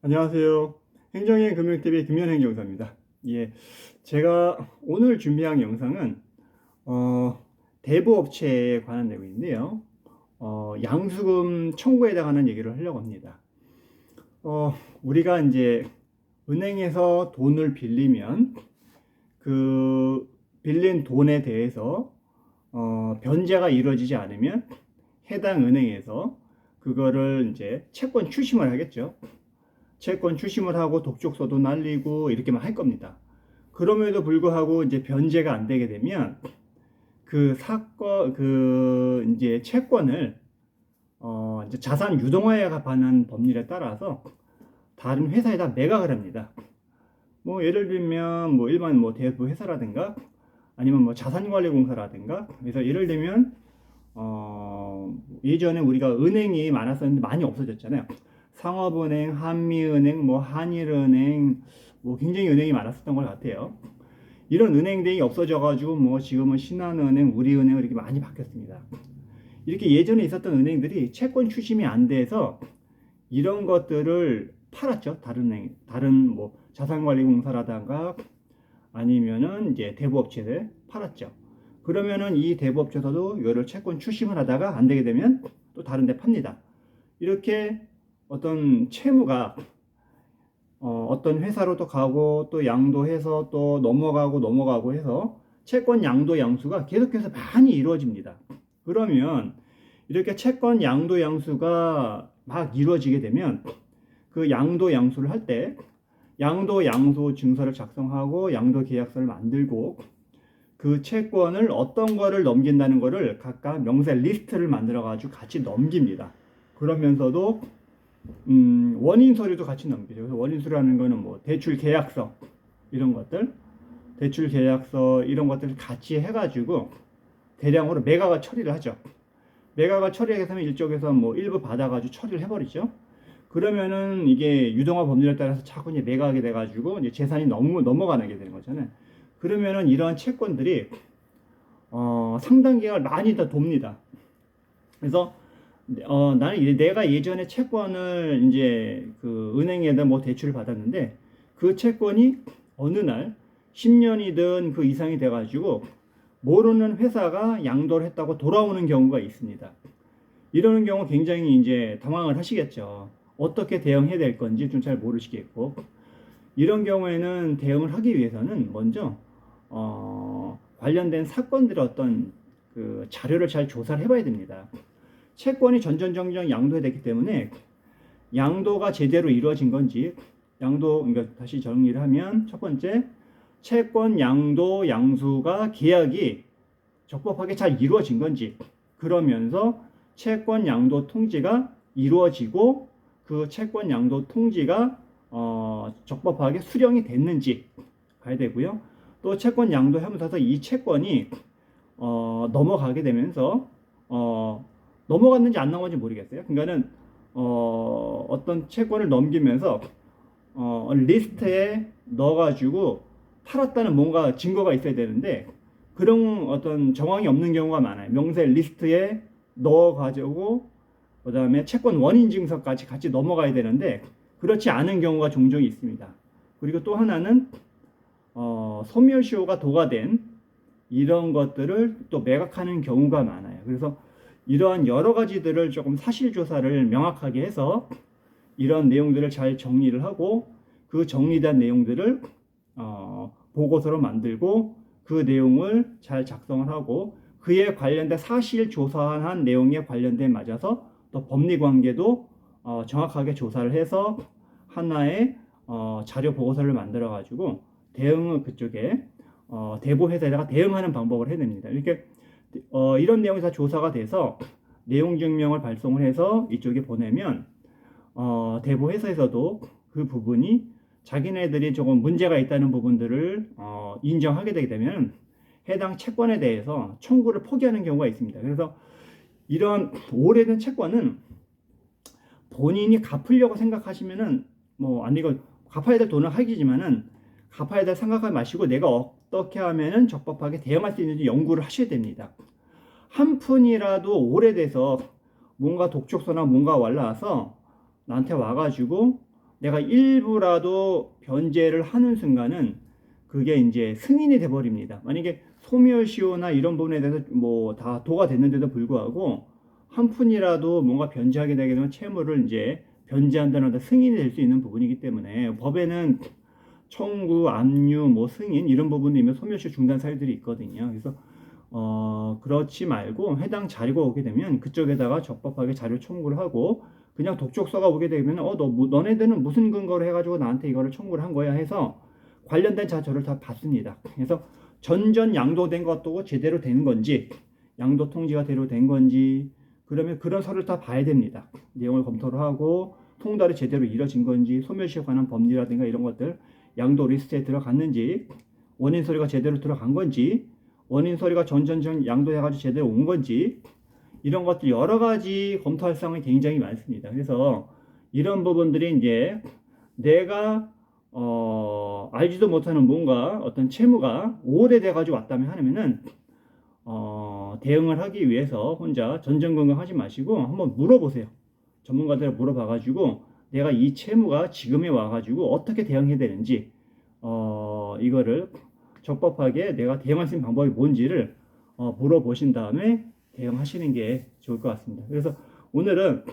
안녕하세요. 행정의 금융TV 김현행정사입니다. 예, 제가 오늘 준비한 영상은 대부업체에 관한 내용인데요. 양수금 청구에 해당하는 얘기를 하려고 합니다. 우리가 이제 은행에서 돈을 빌리면 그 빌린 돈에 대해서 변제가 이루어지지 않으면 해당 은행에서 그거를 이제 채권 추심을 하겠죠. 채권 추심을 하고 독촉서도 날리고 이렇게만 할 겁니다. 그럼에도 불구하고 이제 변제가 안 되게 되면 그 사건 이제 채권을 이제 자산 유동화에 관한 법률에 따라서 다른 회사에다 매각을 합니다. 뭐 예를 들면 뭐 일반 뭐 대부 회사라든가 아니면 뭐 자산관리공사라든가. 그래서 예를 들면 예전에 우리가 은행이 많았었는데 많이 없어졌잖아요. 상업은행, 한미은행, 뭐 한일은행, 뭐 굉장히 은행이 많았었던 것 같아요. 이런 은행들이 없어져가지고 뭐 지금은 신한은행, 우리은행 이렇게 많이 바뀌었습니다. 이렇게 예전에 있었던 은행들이 채권 추심이 안 돼서 이런 것들을 팔았죠. 다른 은행, 다른 뭐 자산관리공사라든가 아니면은 이제 대부업체들 팔았죠. 그러면은 이 대부업체에서도 이거를 채권 추심을 하다가 안 되게 되면 또 다른 데 팝니다. 이렇게 어떤 채무가 어떤 회사로 또 가고 또 양도해서 또 넘어가고 해서 채권 양도 양수가 계속해서 많이 이루어집니다. 그러면 이렇게 채권 양도 양수가 막 이루어지게 되면 그 양도 양수를 할 때 양도 양수 증서를 작성하고 양도 계약서를 만들고 그 채권을 어떤 거를 넘긴다는 거를 각각 명세 리스트를 만들어 가지고 같이 넘깁니다. 그러면서도 원인 서류도 같이 넘기죠. 그래서 원인 서류라는 거는 뭐 대출 계약서 이런 것들, 대출 계약서 이런 것들을 같이 해가지고 대량으로 매각을 처리를 하죠. 매각을 처리해서 일쪽에서 뭐 일부 받아가지고 처리를 해버리죠. 그러면은 이게 유동화 법률에 따라서 자꾸 이제 매각이 돼가지고 이제 재산이 넘어가게 되는 거잖아요. 그러면은 이러한 채권들이 상당 기간을 많이 다 돕니다. 그래서 나는 내가 예전에 채권을 이제 그 은행에다 뭐 대출을 받았는데 그 채권이 어느 날 10년이든 그 이상이 돼가지고 모르는 회사가 양도를 했다고 돌아오는 경우가 있습니다. 이러는 경우 굉장히 이제 당황을 하시겠죠. 어떻게 대응해야 될 건지 좀 잘 모르시겠고, 이런 경우에는 대응을 하기 위해서는 먼저 관련된 사건들의 어떤 그 자료를 잘 조사를 해봐야 됩니다. 채권이 전전정정 양도가 됐기 때문에 양도가 제대로 이루어진 건지, 그러니까 다시 정리를 하면 첫 번째, 채권 양도 양수가 계약이 적법하게 잘 이루어진 건지, 그러면서 채권 양도 통지가 이루어지고 그 채권 양도 통지가 적법하게 수령이 됐는지 봐야 되고요. 또 채권 양도하면서 이 채권이 넘어가게 되면서 넘어갔는지 안 넘어갔는지 모르겠어요. 그러니까는 어떤 채권을 넘기면서 리스트에 넣어가지고 팔았다는 뭔가 증거가 있어야 되는데 그런 어떤 정황이 없는 경우가 많아요. 명세 리스트에 넣어가지고 그 다음에 채권 원인 증서까지 같이 넘어가야 되는데 그렇지 않은 경우가 종종 있습니다. 그리고 또 하나는 소멸시효가 도과된 이런 것들을 또 매각하는 경우가 많아요. 그래서 이러한 여러 가지들을 조금 사실 조사를 명확하게 해서 이런 내용들을 잘 정리를 하고 그 정리된 내용들을 보고서로 만들고 그 내용을 잘 작성을 하고 그에 관련된 사실 조사한 내용에 관련된 맞아서 또 법리 관계도 정확하게 조사를 해서 하나의 자료 보고서를 만들어 가지고 대응을 그쪽에 대부 회사에다가 대응하는 방법을 해냅니다. 이렇게 이런 내용이 다 조사가 돼서 내용 증명을 발송을 해서 이쪽에 보내면 대부 회사에서도 그 부분이 자기네들이 조금 문제가 있다는 부분들을 인정하게 되게 되면 해당 채권에 대해서 청구를 포기하는 경우가 있습니다. 그래서 이런 오래된 채권은 본인이 갚으려고 생각하시면은 뭐 아니 이거 갚아야 될 돈은 하기지만은 갚아야 될 생각하지 마시고 내가 어떻게 하면은 적법하게 대응할 수 있는지 연구를 하셔야 됩니다. 한 푼이라도 오래돼서 뭔가 독촉서나 뭔가 올라와서 나한테 와가지고 내가 일부라도 변제를 하는 순간은 그게 이제 승인이 돼버립니다. 만약에 소멸시효나 이런 부분에 대해서 뭐 다 도가 됐는데도 불구하고 한 푼이라도 뭔가 변제하게 되게 되면 채무를 이제 변제한다는 승인이 될 수 있는 부분이기 때문에 법에는 청구, 압류, 뭐 승인 이런 부분이면 소멸시효 중단 사유들이 있거든요. 그래서 그렇지 말고 해당 자료가 오게 되면 그쪽에다가 적법하게 자료 청구를 하고 그냥 독촉서가 오게 되면 너네들은 무슨 근거로 해가지고 나한테 이거를 청구를 한 거야 해서 관련된 자료를 다 받습니다. 그래서 전전 양도된 것도 제대로 되는 건지 양도 통지가 제대로 된 건지 그러면 그런 서류를 다 봐야 됩니다. 내용을 검토를 하고 통달이 제대로 이뤄진 건지 소멸시효에 관한 법리라든가 이런 것들 양도 리스트에 들어갔는지 원인 서류가 제대로 들어간 건지 원인 서류가 전전전 양도해가지고 제대로 온 건지 이런 것들 여러 가지 검토할 사항이 굉장히 많습니다. 그래서 이런 부분들이 이제 내가 알지도 못하는 뭔가 어떤 채무가 오래돼 가지고 왔다면 하면은 대응을 하기 위해서 혼자 전전긍긍하지 마시고 한번 물어보세요. 전문가들 물어봐 가지고 내가 이 채무가 지금에 와 가지고 어떻게 대응해야 되는지 이거를 적법하게 내가 대응할 수 있는 방법이 뭔지를 물어보신 다음에 대응하시는 게 좋을 것 같습니다. 그래서 오늘은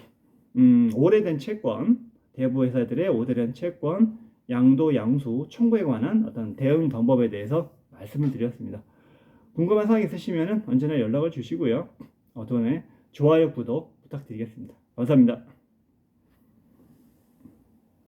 오래된 채권, 대부 회사들의 오래된 채권, 양도, 양수, 청구에 관한 어떤 대응 방법에 대해서 말씀을 드렸습니다. 궁금한 사항 있으시면 언제나 연락을 주시고요. 또 좋아요, 구독 부탁드리겠습니다. 감사합니다.